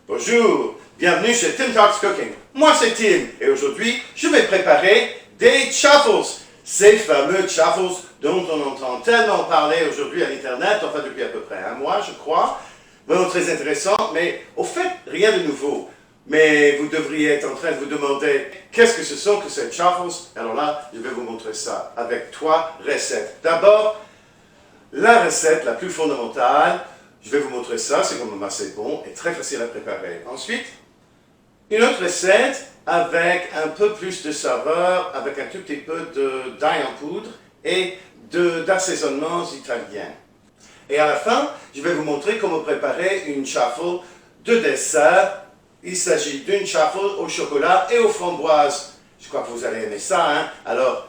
Bonjour, bienvenue chez Tim Talks Cooking. Moi c'est Tim et aujourd'hui je vais préparer des chaffles. Ces fameux chaffles dont on entend tellement parler aujourd'hui à l'internet, enfin depuis à peu près un mois je crois. Vraiment très intéressant, mais au fait rien de nouveau. Mais vous devriez être en train de vous demander qu'est-ce que ce sont que ces chaffles. Alors là, je vais vous montrer ça avec 3 recettes. D'abord, la recette la plus fondamentale, je vais vous montrer ça, c'est quand même assez bon et très facile à préparer. Ensuite, une autre recette avec un peu plus de saveur, avec un tout petit peu d'ail en poudre et d'assaisonnements italiens. Et à la fin, je vais vous montrer comment préparer une chaffle de dessert. Il s'agit d'une chaffle au chocolat et aux framboises. Je crois que vous allez aimer ça, hein? Alors,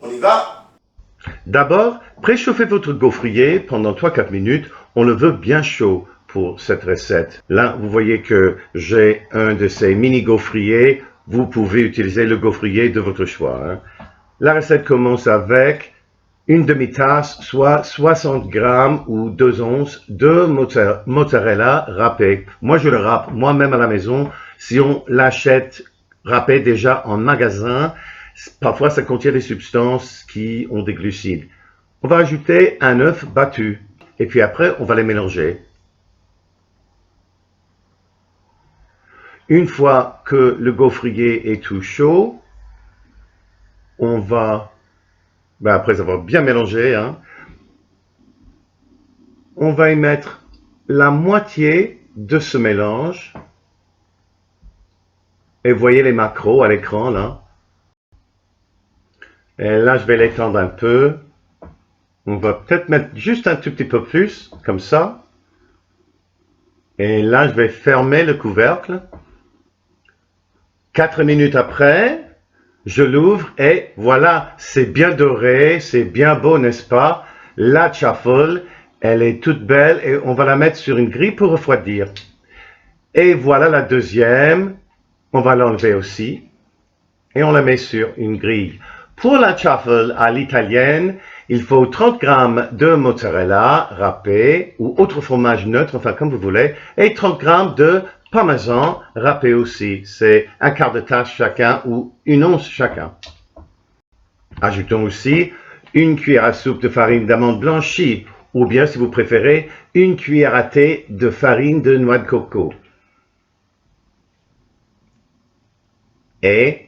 on y va? D'abord, préchauffez votre gaufrier pendant 3-4 minutes. On le veut bien chaud pour cette recette. Là, vous voyez que j'ai un de ces mini gaufriers. Vous pouvez utiliser le gaufrier de votre choix, hein. La recette commence avec une demi-tasse, soit 60 grammes ou 2 onces de mozzarella râpé. Moi, je le râpe moi-même à la maison. Si on l'achète râpé déjà en magasin, parfois ça contient des substances qui ont des glucides. On va ajouter un œuf battu et puis après, on va les mélanger. Une fois que le gaufrier est tout chaud, on va, après avoir bien mélangé, hein, on va y mettre la moitié de ce mélange. Et vous voyez les macros à l'écran là. Et là, je vais l'étendre un peu. On va peut-être mettre juste un tout petit peu plus, comme ça. Et là, je vais fermer le couvercle. 4 minutes après, je l'ouvre et voilà, c'est bien doré, c'est bien beau, n'est-ce pas? La chaffle, elle est toute belle et on va la mettre sur une grille pour refroidir. Et voilà la deuxième. On va l'enlever aussi. Et on la met sur une grille. Pour la chaffle à l'italienne, il faut 30 grammes de mozzarella râpé ou autre fromage neutre, enfin comme vous voulez, et 30 grammes de parmesan râpé aussi. C'est un quart de tasse chacun ou une once chacun. Ajoutons aussi une cuillère à soupe de farine d'amande blanchie ou bien, si vous préférez, une cuillère à thé de farine de noix de coco. Et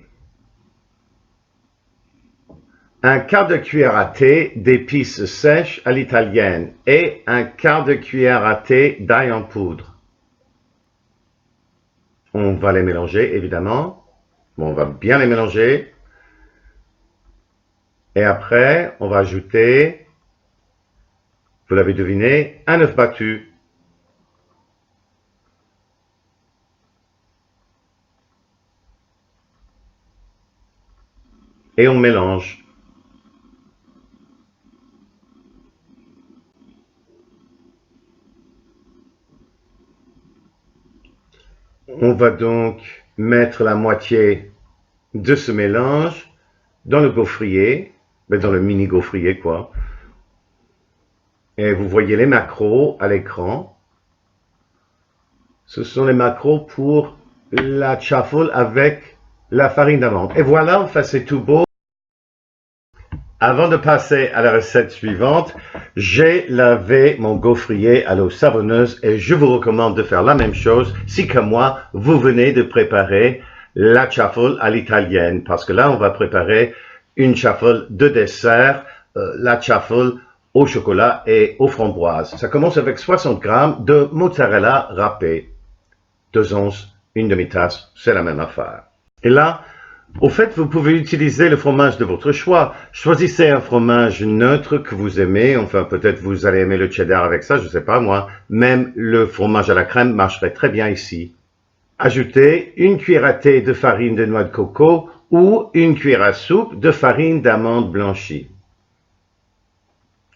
un quart de cuillère à thé d'épices sèches à l'italienne et un quart de cuillère à thé d'ail en poudre. On va les mélanger, évidemment. Bon, on va bien les mélanger. Et après, on va ajouter, vous l'avez deviné, un œuf battu. Et on mélange. On va donc mettre la moitié de ce mélange dans le gaufrier, dans le mini gaufrier quoi. Et vous voyez les macros à l'écran. Ce sont les macros pour la chaffle avec la farine d'amande. Et voilà, enfin c'est tout beau. Avant de passer à la recette suivante, j'ai lavé mon gaufrier à l'eau savonneuse et je vous recommande de faire la même chose si comme moi, vous venez de préparer la chaffle à l'italienne. Parce que là, on va préparer une chaffle de dessert, la chaffle au chocolat et aux framboises. Ça commence avec 60 grammes de mozzarella râpé. 2 onces, une demi-tasse, c'est la même affaire. Et là, au fait, vous pouvez utiliser le fromage de votre choix. Choisissez un fromage neutre que vous aimez. Enfin, peut-être vous allez aimer le cheddar avec ça, je ne sais pas moi. Même le fromage à la crème marcherait très bien ici. Ajoutez une cuillère à thé de farine de noix de coco ou une cuillère à soupe de farine d'amande blanchie.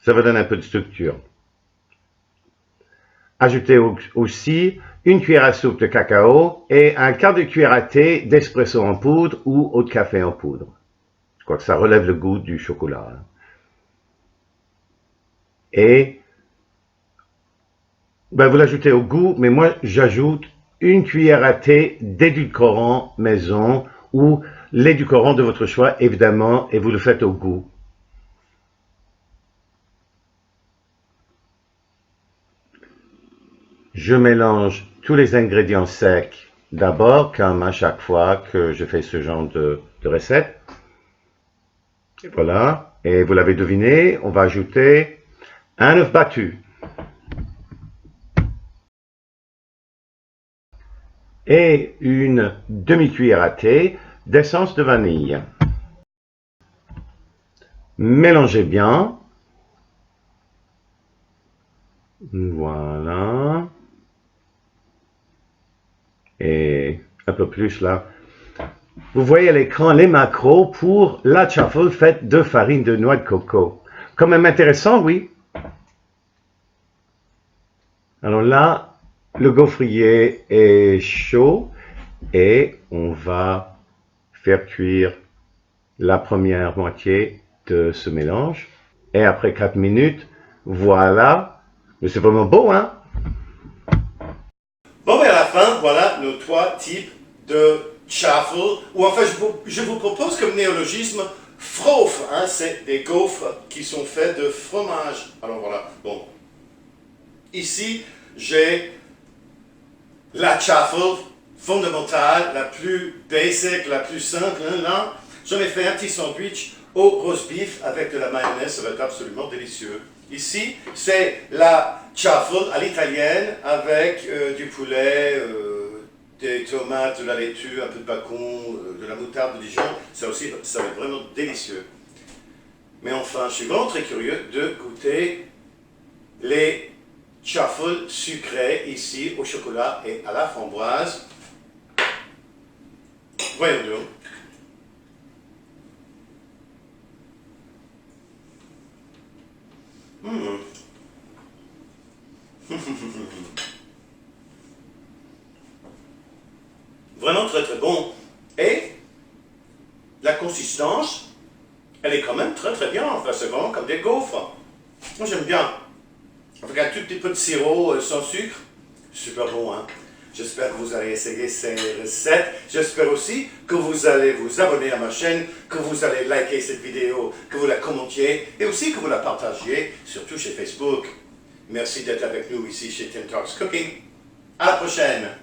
Ça va donner un peu de structure. Ajoutez aussi une cuillère à soupe de cacao et un quart de cuillère à thé d'espresso en poudre ou eau de café en poudre. Je crois que ça relève le goût du chocolat. Et vous l'ajoutez au goût, mais moi j'ajoute une cuillère à thé d'édulcorant maison ou l'édulcorant de votre choix, évidemment, et vous le faites au goût. Je mélange tous les ingrédients secs d'abord, comme à chaque fois que je fais ce genre de recette. Et voilà, et vous l'avez deviné, on va ajouter un œuf battu. Et une demi-cuillère à thé d'essence de vanille. Mélangez bien. Voilà. Et un peu plus là. Vous voyez à l'écran les macros pour la chaffle faite de farine de noix de coco. Quand même intéressant, oui. Alors là, le gaufrier est chaud et on va faire cuire la première moitié de ce mélange. Et après 4 minutes, voilà. Mais c'est vraiment beau, hein? Bon, et à la fin, voilà nos 3 types de chaffle, ou en fait, je vous propose comme néologisme frof, hein, c'est des gaufres qui sont faits de fromage. Alors voilà, bon. Ici, j'ai la chaffle fondamentale, la plus basic, la plus simple. Hein, là, j'en ai fait un petit sandwich au roast beef avec de la mayonnaise, ça va être absolument délicieux. Ici, c'est la chaffle à l'italienne avec du poulet, des tomates, de la laitue, un peu de bacon, de la moutarde de Dijon. Ça aussi, ça va être vraiment délicieux. Mais enfin, je suis vraiment très curieux de goûter les chaffle sucrés ici au chocolat et à la framboise. Voyons donc. Vraiment très très bon. Et la consistance, elle est quand même très très bien. Enfin, c'est vraiment comme des gaufres. Moi j'aime bien. Avec un tout petit peu de sirop sans sucre. Super bon, hein. J'espère que vous allez essayer ces recettes. J'espère aussi que vous allez vous abonner à ma chaîne, que vous allez liker cette vidéo, que vous la commentiez et aussi que vous la partagiez, surtout chez Facebook. Merci d'être avec nous ici chez Tim Talks Cooking. À la prochaine!